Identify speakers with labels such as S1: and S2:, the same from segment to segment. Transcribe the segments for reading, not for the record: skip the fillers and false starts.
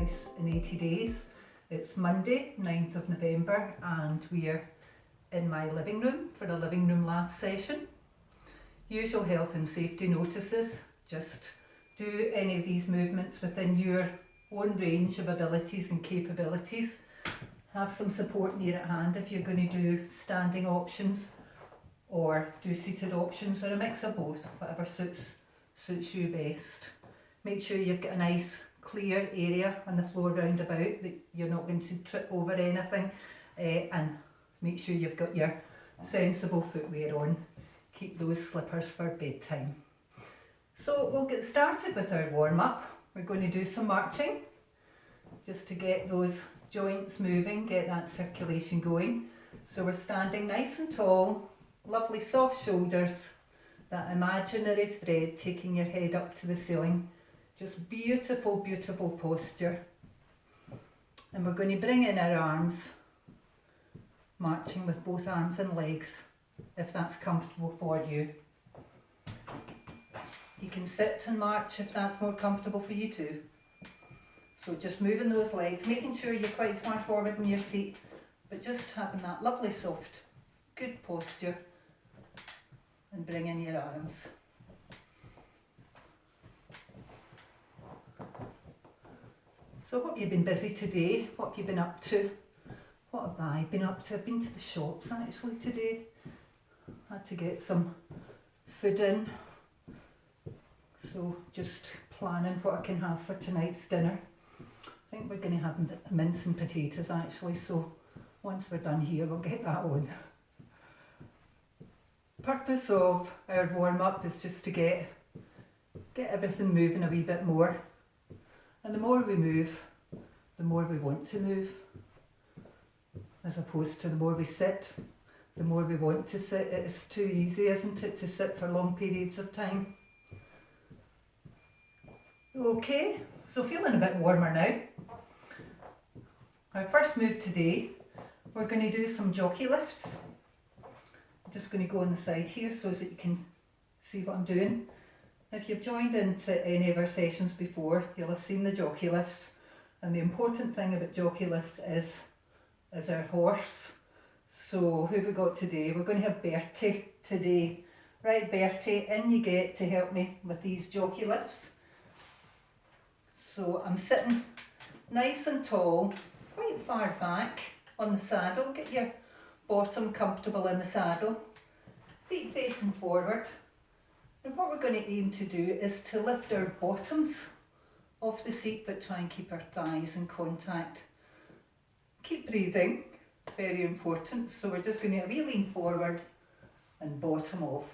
S1: Exercise in 80 Days. It's Monday, 9th of November, and we're in my living room for a living room laugh session. Usual health and safety notices: just do any of these movements within your own range of abilities and capabilities. Have some support near at hand if you're going to do standing options or do seated options, or a mix of both, whatever suits you best. Make sure you've got a nice clear area on the floor round about, that you're not going to trip over anything, and make sure you've got your sensible footwear on. Keep those slippers for bedtime. So we'll get started with our warm up. We're going to do some marching just to get those joints moving, get that circulation going. So we're standing nice and tall, lovely soft shoulders, that imaginary thread taking your head up to the ceiling. Just beautiful, beautiful posture. And we're going to bring in our arms, marching with both arms and legs, if that's comfortable for you. You can sit and march if that's more comfortable for you too. So just moving those legs, making sure you're quite far forward in your seat, but just having that lovely soft, good posture, and bring in your arms. So hope you've been busy today. What have you been up to? What have I been up to? I've been to the shops actually today. Had to get some food in. So just planning what I can have for tonight's dinner. I think we're going to have mince and potatoes actually, so once we're done here we'll get that on. Purpose of our warm up is just to get everything moving a wee bit more. And the more we move, the more we want to move. As opposed to the more we sit, the more we want to sit. It's too easy, isn't it, to sit for long periods of time. Okay, so feeling a bit warmer now. Our first move today, we're going to do some jockey lifts. I'm just going to go on the side here so that you can see what I'm doing. If you've joined into any of our sessions before, you'll have seen the jockey lifts. And the important thing about jockey lifts is our horse. So who have we got today? We're going to have Bertie today. Right, Bertie, in you get to help me with these jockey lifts. So I'm sitting nice and tall, quite far back on the saddle. Get your bottom comfortable in the saddle, feet facing forward. And what we're going to aim to do is to lift our bottoms off the seat, but try and keep our thighs in contact. Keep breathing, very important. So we're just going to have a lean forward and bottom off.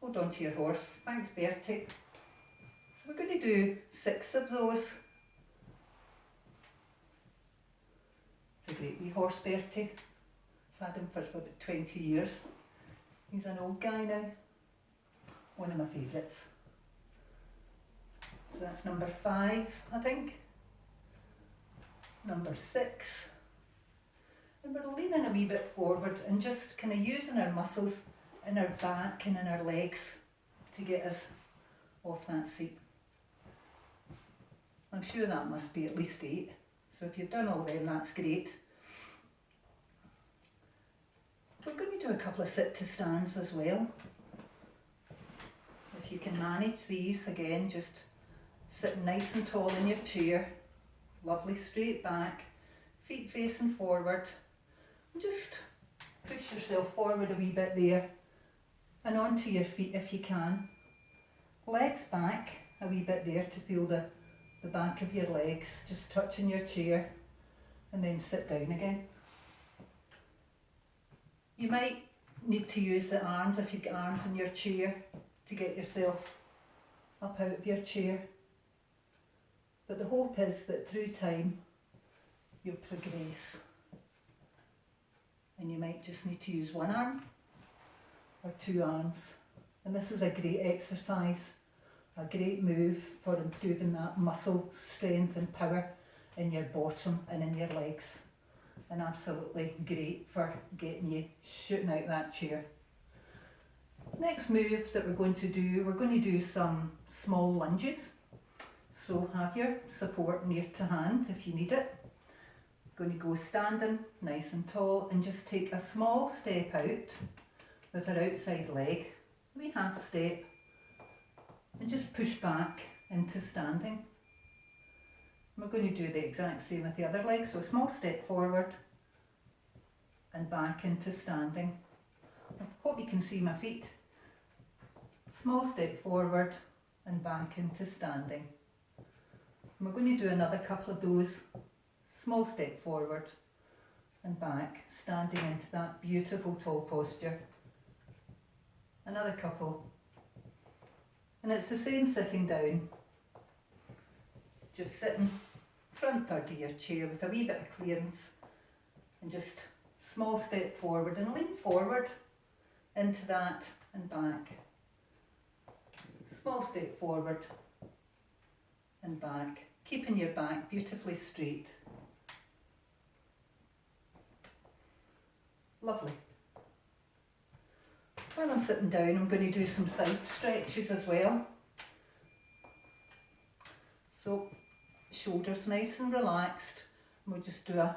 S1: Hold on to your horse. Thanks, Bertie. So we're going to do 6 of those. It's a great wee horse, Bertie. I've had him for about 20 years. He's an old guy now. One of my favourites. So that's number 5, I think. Number 6. And we're leaning a wee bit forward and just kind of using our muscles in our back and in our legs to get us off that seat. I'm sure that must be at least 8. So if you've done all of them, that's great. We're going to do a couple of sit to stands as well. If you can manage these, again, just sitting nice and tall in your chair, lovely straight back, feet facing forward, and just push yourself forward a wee bit there and onto your feet if you can. Legs back a wee bit there to feel the back of your legs just touching your chair, and then sit down again. You might need to use the arms if you've got arms in your chair to get yourself up out of your chair. But the hope is that through time you'll progress. And you might just need to use one arm or 2 arms. And this is a great exercise, a great move for improving that muscle strength and power in your bottom and in your legs. And absolutely great for getting you shooting out that chair. Next move that we're going to do some small lunges. So have your support near to hand if you need it. Going to go standing nice and tall and just take a small step out with our outside leg, a wee half step, and just push back into standing. We're going to do the exact same with the other leg, so a small step forward and back into standing. I hope you can see my feet. Small step forward and back into standing. And we're going to do another couple of those. Small step forward and back, standing into that beautiful tall posture. Another couple. And it's the same sitting down. Just sitting front third of your chair with a wee bit of clearance and just small step forward and lean forward into that and back. Small step forward and back, keeping your back beautifully straight. Lovely. While I'm sitting down, I'm going to do some side stretches as well. So, shoulders nice and relaxed. We'll just do a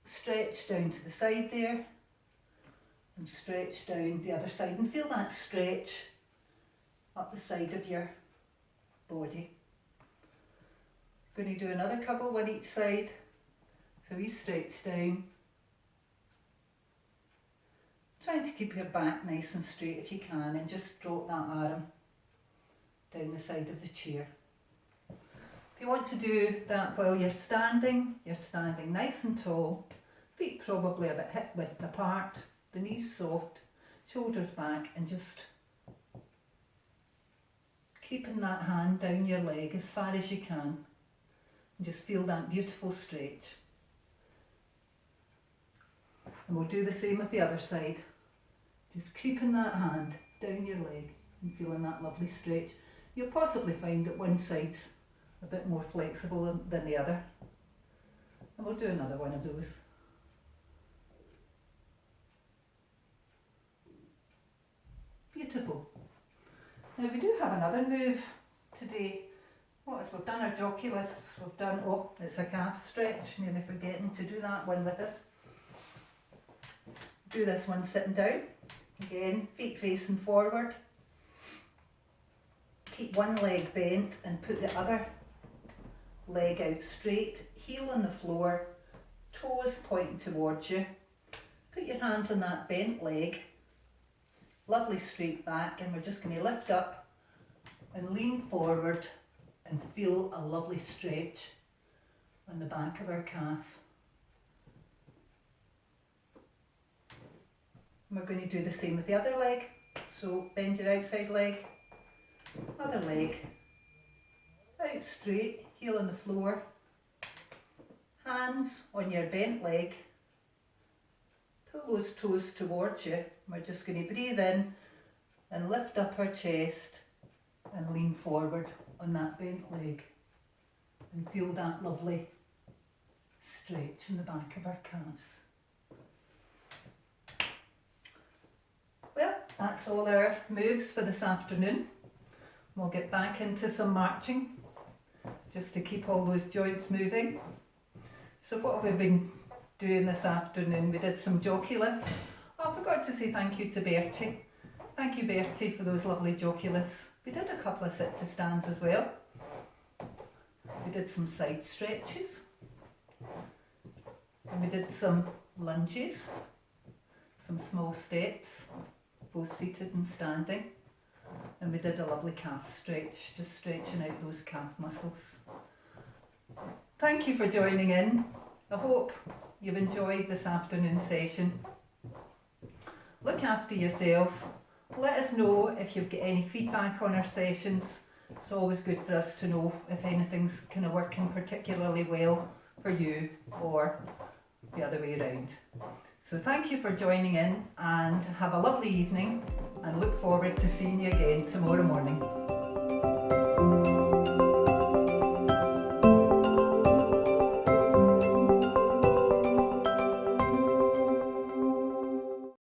S1: stretch down to the side there and stretch down the other side, and feel that stretch up the side of your body. Going to do another couple, one each side. So we stretch down, trying to keep your back nice and straight if you can, and just drop that arm down the side of the chair. If you want to do that while you're standing nice and tall, feet probably a bit hip width apart, the knees soft, shoulders back, and just keeping that hand down your leg as far as you can, and just feel that beautiful stretch. And we'll do the same with the other side. Just creeping that hand down your leg and feeling that lovely stretch. You'll possibly find that one side's a bit more flexible than the other. And we'll do another one of those. Beautiful. Now we do have another move today. We've done our jockey lifts, we've done, it's a calf stretch, nearly forgetting to do that one with us. Do this one sitting down. Again, feet facing forward. Keep one leg bent and put the other leg out straight, heel on the floor, toes pointing towards you. Put your hands on that bent leg, lovely straight back, and we're just going to lift up and lean forward and feel a lovely stretch on the back of our calf. And we're going to do the same with the other leg. So bend your outside leg, other leg, out straight, heel on the floor, hands on your bent leg, pull those toes towards you. We're just going to breathe in and lift up our chest and lean forward on that bent leg and feel that lovely stretch in the back of our calves. Well, that's all our moves for this afternoon. We'll get back into some marching just to keep all those joints moving. So what have we been doing this afternoon? We did some jockey lifts. I forgot to say thank you to Bertie. Thank you, Bertie, for those lovely jockey lifts. We did a couple of sit to stands as well. We did some side stretches. And we did some lunges, some small steps, both seated and standing. And we did a lovely calf stretch, just stretching out those calf muscles. Thank you for joining in. I hope you've enjoyed this afternoon session. Look after yourself. Let us know if you've got any feedback on our sessions. It's always good for us to know if anything's kind of working particularly well for you or the other way around. So thank you for joining in, and have a lovely evening, and look forward to seeing you again tomorrow morning.